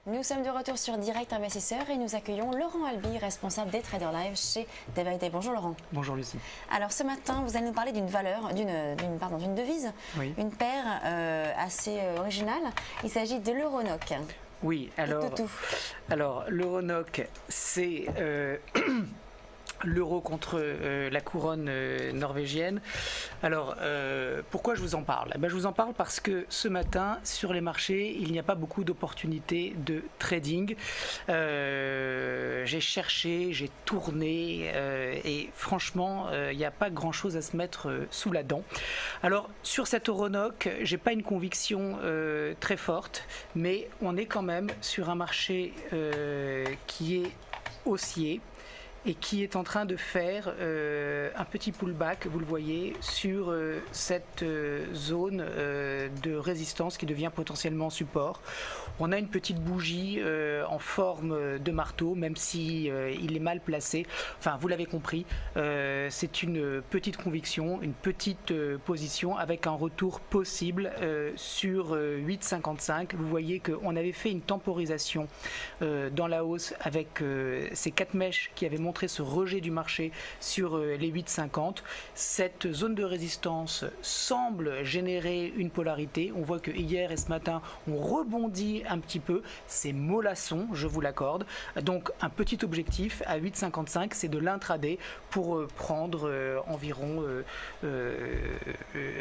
Nous sommes de retour sur Direct Investisseur et nous accueillons Laurent Albi, responsable des Traders Live chez Day by Day. Bonjour Laurent. Bonjour Lucie. Alors ce matin, vous allez nous parler d'une valeur, d'une devise, Oui. une paire assez originale. Il s'agit de l'Euronoc. Oui, alors l'Euronoc, c'est l'euro contre la couronne norvégienne. Alors, pourquoi je vous en parle? Je vous en parle parce que ce matin, sur les marchés, il n'y a pas beaucoup d'opportunités de trading. J'ai cherché, j'ai tourné et franchement, il n'y a pas grand-chose à se mettre sous la dent. Alors, sur cette Euronoc, je n'ai pas une conviction très forte, mais on est quand même sur un marché qui est haussier et qui est en train de faire un petit pullback, vous le voyez, sur cette zone de résistance qui devient potentiellement support. On a une petite bougie en forme de marteau, même si il est mal placé. Enfin, vous l'avez compris, c'est une petite conviction, une petite position avec un retour possible sur 8,55. Vous voyez qu'on avait fait une temporisation dans la hausse avec ces 4 mèches qui avaient montré ce rejet du marché sur les 8,50. Cette zone de résistance semble générer une polarité. On voit que hier et ce matin, on rebondit un petit peu. C'est mollasson, je vous l'accorde. Donc un petit objectif à 8,55, c'est de l'intraday pour prendre environ...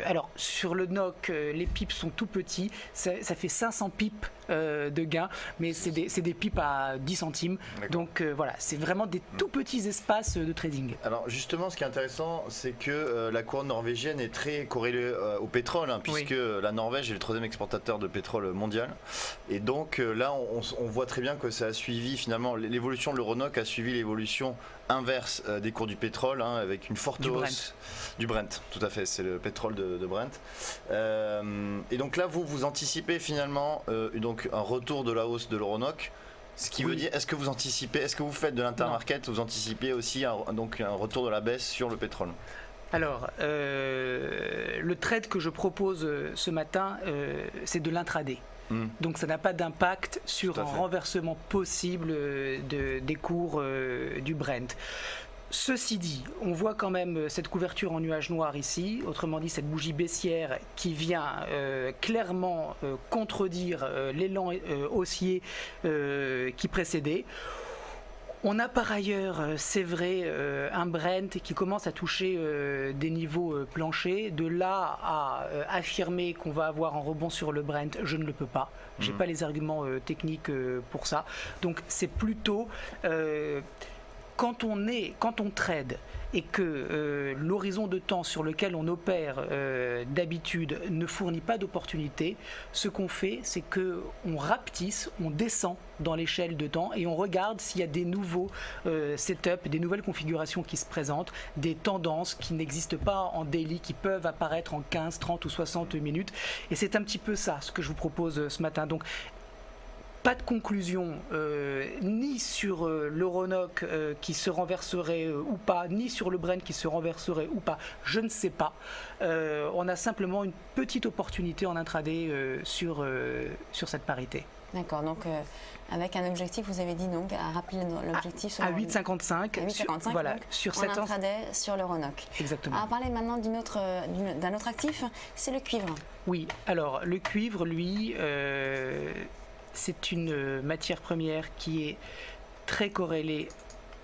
alors sur le NOC, les pips sont tout petits. Ça fait 500 pips de gain, mais c'est des pips à 10 centimes. Donc voilà, c'est vraiment des tout petits espaces de trading. Alors justement, ce qui est intéressant, c'est que la couronne norvégienne est très corrélée au pétrole, puisque la Norvège est le 3e exportateur de pétrole mondial. Et donc là, on voit très bien que ça a suivi finalement, l'évolution de l'Euronoc a suivi l'évolution inverse des cours du pétrole, avec une forte hausse du Brent. Tout à fait, c'est le pétrole de Brent. Et donc là, vous anticipez finalement donc un retour de la hausse de l'Euronoc. Ce qui veut dire, est-ce que vous anticipez, est-ce que vous faites de l'intermarket, vous anticipez aussi donc un retour de la baisse sur le pétrole? Alors, le trade que je propose ce matin, c'est de l'intraday. Donc ça n'a pas d'impact sur un renversement possible des cours du Brent. Ceci dit, on voit quand même cette couverture en nuage noir ici, autrement dit cette bougie baissière qui vient clairement contredire l'élan haussier qui précédait. On a par ailleurs, c'est vrai, un Brent qui commence à toucher des niveaux planchers. De là à affirmer qu'on va avoir un rebond sur le Brent, je ne le peux pas. Je n'ai pas les arguments techniques pour ça. Donc c'est plutôt... Quand on trade et que l'horizon de temps sur lequel on opère d'habitude ne fournit pas d'opportunité, ce qu'on fait, c'est qu'on rapetisse, on descend dans l'échelle de temps et on regarde s'il y a des nouveaux setups, des nouvelles configurations qui se présentent, des tendances qui n'existent pas en daily, qui peuvent apparaître en 15, 30 ou 60 minutes. Et c'est un petit peu ça ce que je vous propose ce matin. Donc, pas de conclusion ni sur l'Euronoc qui se renverserait ou pas, ni sur le Brent qui se renverserait ou pas, je ne sais pas. On a simplement une petite opportunité en intraday sur cette parité. D'accord, donc avec un objectif, vous avez dit donc, à rappeler l'objectif à 8,55 voilà, sur en cette intraday sur l'Euronoc. Exactement. Alors parler maintenant d'un autre actif, c'est le cuivre. Oui, alors le cuivre, lui... c'est une matière première qui est très corrélée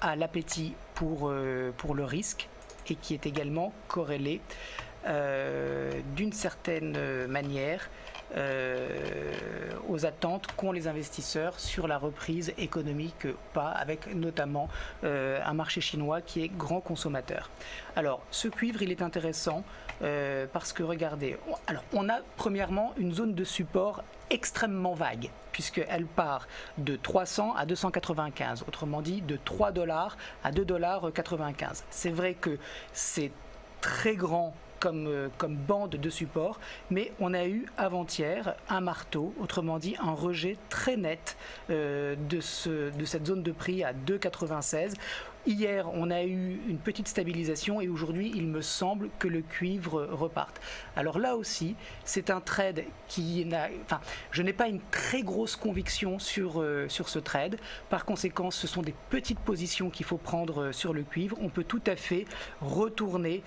à l'appétit pour le risque et qui est également corrélée d'une certaine manière aux attentes qu'ont les investisseurs sur la reprise économique ou pas, avec notamment un marché chinois qui est grand consommateur. Alors ce cuivre, il est intéressant parce que regardez, alors on a premièrement une zone de support extrêmement vague puisqu'elle part de 300 à 295, autrement dit de 3 $ à 2,95 $. C'est vrai que c'est très grand comme bande de support, mais on a eu avant-hier un marteau, autrement dit un rejet très net de cette zone de prix à 2,96. Hier, on a eu une petite stabilisation et aujourd'hui, il me semble que le cuivre reparte. Alors là aussi, c'est un trade je n'ai pas une très grosse conviction sur ce trade. Par conséquent, ce sont des petites positions qu'il faut prendre sur le cuivre. On peut tout à fait retourner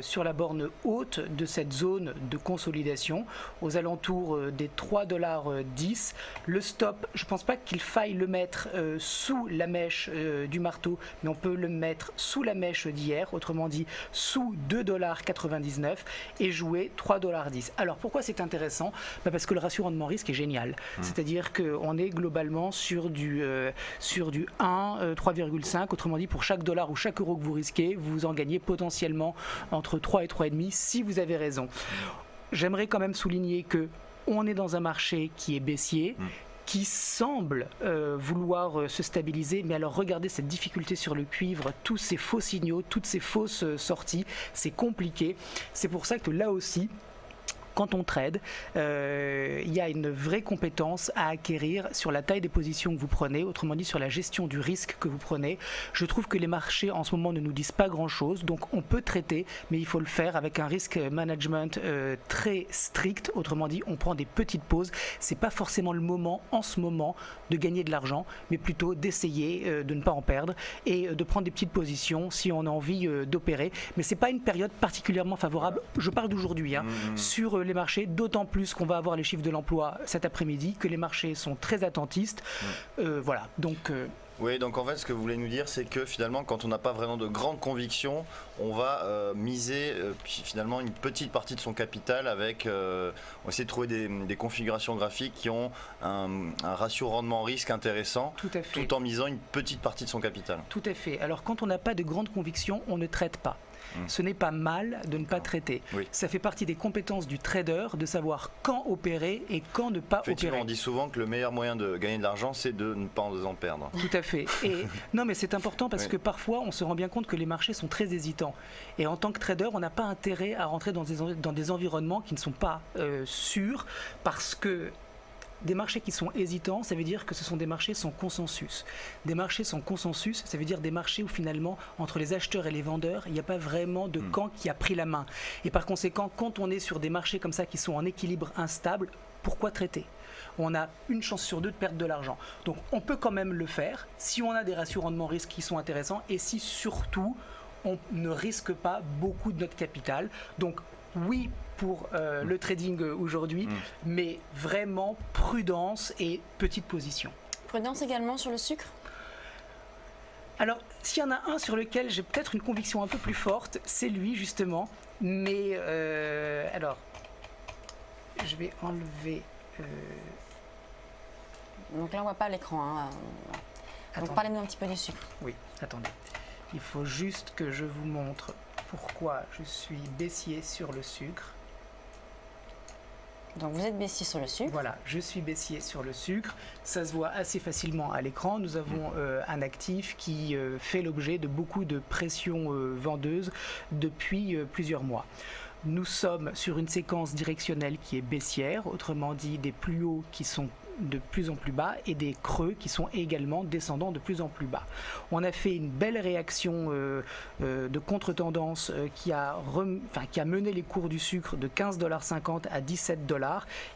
sur la borne haute de cette zone de consolidation aux alentours des 3,10 $. Le stop, je ne pense pas qu'il faille le mettre sous la mèche du marteau, mais on peut le mettre sous la mèche d'hier, autrement dit sous 2,99 $ et jouer 3,10 $. Alors pourquoi c'est intéressant ? Parce que le ratio rendement-risque est génial. C'est-à-dire qu'on est globalement sur du 3,5. Autrement dit, pour chaque dollar ou chaque euro que vous risquez, vous en gagnez potentiellement entre 3 et 3,5 si vous avez raison. J'aimerais quand même souligner que on est dans un marché qui est baissier, qui semble vouloir se stabiliser. Mais alors regardez cette difficulté sur le cuivre, tous ces faux signaux, toutes ces fausses sorties, c'est compliqué. C'est pour ça que là aussi, quand on trade, il y a une vraie compétence à acquérir sur la taille des positions que vous prenez, autrement dit sur la gestion du risque que vous prenez. Je trouve que les marchés en ce moment ne nous disent pas grand-chose, donc on peut traiter, mais il faut le faire avec un risk management très strict. Autrement dit, on prend des petites pauses. C'est pas forcément le moment en ce moment de gagner de l'argent, mais plutôt d'essayer de ne pas en perdre et de prendre des petites positions si on a envie d'opérer. Mais c'est pas une période particulièrement favorable. Je parle d'aujourd'hui sur les marchés, d'autant plus qu'on va avoir les chiffres de l'emploi cet après-midi, que les marchés sont très attentistes. Voilà, donc... Oui, donc en fait, ce que vous voulez nous dire, c'est que finalement, quand on n'a pas vraiment de grandes convictions, on va miser puis finalement une petite partie de son capital avec... on va essayer de trouver des configurations graphiques qui ont un ratio rendement-risque intéressant, tout en misant une petite partie de son capital. Tout à fait. Alors quand on n'a pas de grandes convictions, on ne traite pas. Ce n'est pas mal de ne pas traiter. Oui. Ça fait partie des compétences du trader de savoir quand opérer et quand ne pas opérer. On dit souvent que le meilleur moyen de gagner de l'argent, c'est de ne pas en perdre. Tout à fait. Et non, mais c'est important parce que parfois, on se rend bien compte que les marchés sont très hésitants. Et en tant que trader, on n'a pas intérêt à rentrer dans des environnements qui ne sont pas sûrs, parce que des marchés qui sont hésitants, ça veut dire que ce sont des marchés sans consensus. Des marchés sans consensus, ça veut dire des marchés où finalement, entre les acheteurs et les vendeurs, il n'y a pas vraiment de camp qui a pris la main. Et par conséquent, quand on est sur des marchés comme ça qui sont en équilibre instable, pourquoi traiter ? On a une chance sur deux de perdre de l'argent. Donc on peut quand même le faire si on a des ratios rendement-risque qui sont intéressants et si surtout on ne risque pas beaucoup de notre capital. Donc oui, pour le trading aujourd'hui, mais vraiment prudence et petite position. Prudence également sur le sucre ? Alors, s'il y en a un sur lequel j'ai peut-être une conviction un peu plus forte, c'est lui justement. Mais alors, je vais enlever... Donc là, on ne voit pas l'écran. Donc parlez-nous un petit peu du sucre. Oui, attendez. Il faut juste que je vous montre pourquoi je suis baissier sur le sucre. Donc vous êtes baissier sur le sucre. Voilà, je suis baissier sur le sucre. Ça se voit assez facilement à l'écran. Nous avons un actif qui fait l'objet de beaucoup de pressions vendeuses depuis plusieurs mois. Nous sommes sur une séquence directionnelle qui est baissière, autrement dit des plus hauts qui sont de plus en plus bas et des creux qui sont également descendants de plus en plus bas. On a fait une belle réaction de contre-tendance qui a mené les cours du sucre de 15,50 $ à 17 $,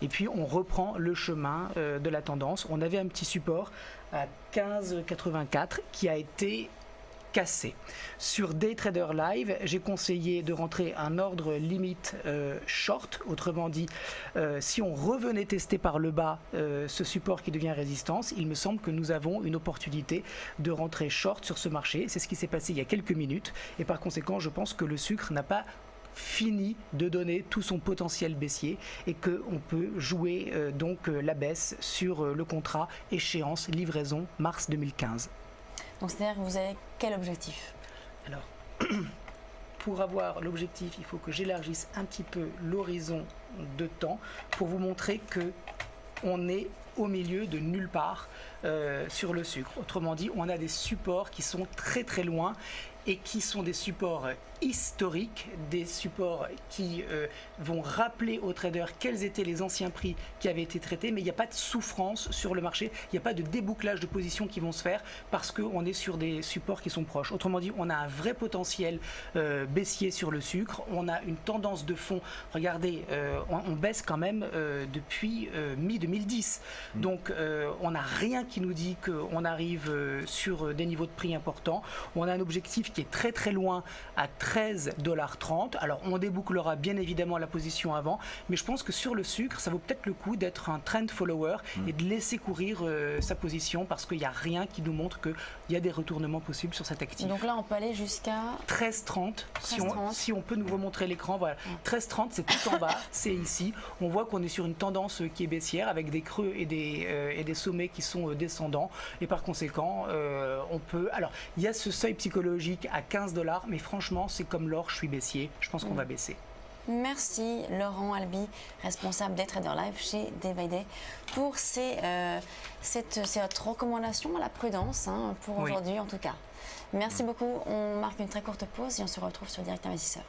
et puis on reprend le chemin de la tendance. On avait un petit support à 15,84 qui a été cassé. Sur Daytrader Live, j'ai conseillé de rentrer un ordre limite short, autrement dit, si on revenait tester par le bas ce support qui devient résistance, il me semble que nous avons une opportunité de rentrer short sur ce marché. C'est ce qui s'est passé il y a quelques minutes et par conséquent, je pense que le sucre n'a pas fini de donner tout son potentiel baissier et qu'on peut jouer donc la baisse sur le contrat échéance livraison mars 2015. Donc c'est-à-dire que vous avez quel objectif ? Alors, pour avoir l'objectif, il faut que j'élargisse un petit peu l'horizon de temps pour vous montrer que on est au milieu de nulle part sur le sucre. Autrement dit, on a des supports qui sont très très loin et qui sont des supports historiques, des supports qui vont rappeler aux traders quels étaient les anciens prix qui avaient été traités, mais il n'y a pas de souffrance sur le marché, il n'y a pas de débouclage de positions qui vont se faire parce qu'on est sur des supports qui sont proches. Autrement dit, on a un vrai potentiel baissier sur le sucre, on a une tendance de fond, regardez, on baisse quand même depuis mi-2010, donc on n'a rien qui nous dit qu'on arrive sur des niveaux de prix importants, on a un objectif qui est très très loin à 13,30 $. Alors on débouclera bien évidemment la position avant, mais je pense que sur le sucre, ça vaut peut-être le coup d'être un trend follower et de laisser courir sa position parce qu'il n'y a rien qui nous montre qu'il y a des retournements possibles sur cet actif. Donc là, on peut aller jusqu'à 13,30 $. Si on peut nous remontrer l'écran, voilà. 13,30 $, c'est tout en bas, c'est ici. On voit qu'on est sur une tendance qui est baissière avec des creux et des sommets qui sont descendants. Et par conséquent, on peut... Alors, il y a ce seuil psychologique à 15 $, mais franchement, c'est comme l'or, je suis baissier. Je pense qu'on va baisser. Merci Laurent Albi, responsable des Trader Live chez Day, pour cette recommandation à la prudence pour aujourd'hui en tout cas. Merci beaucoup. On marque une très courte pause et on se retrouve sur Direct Investisseur.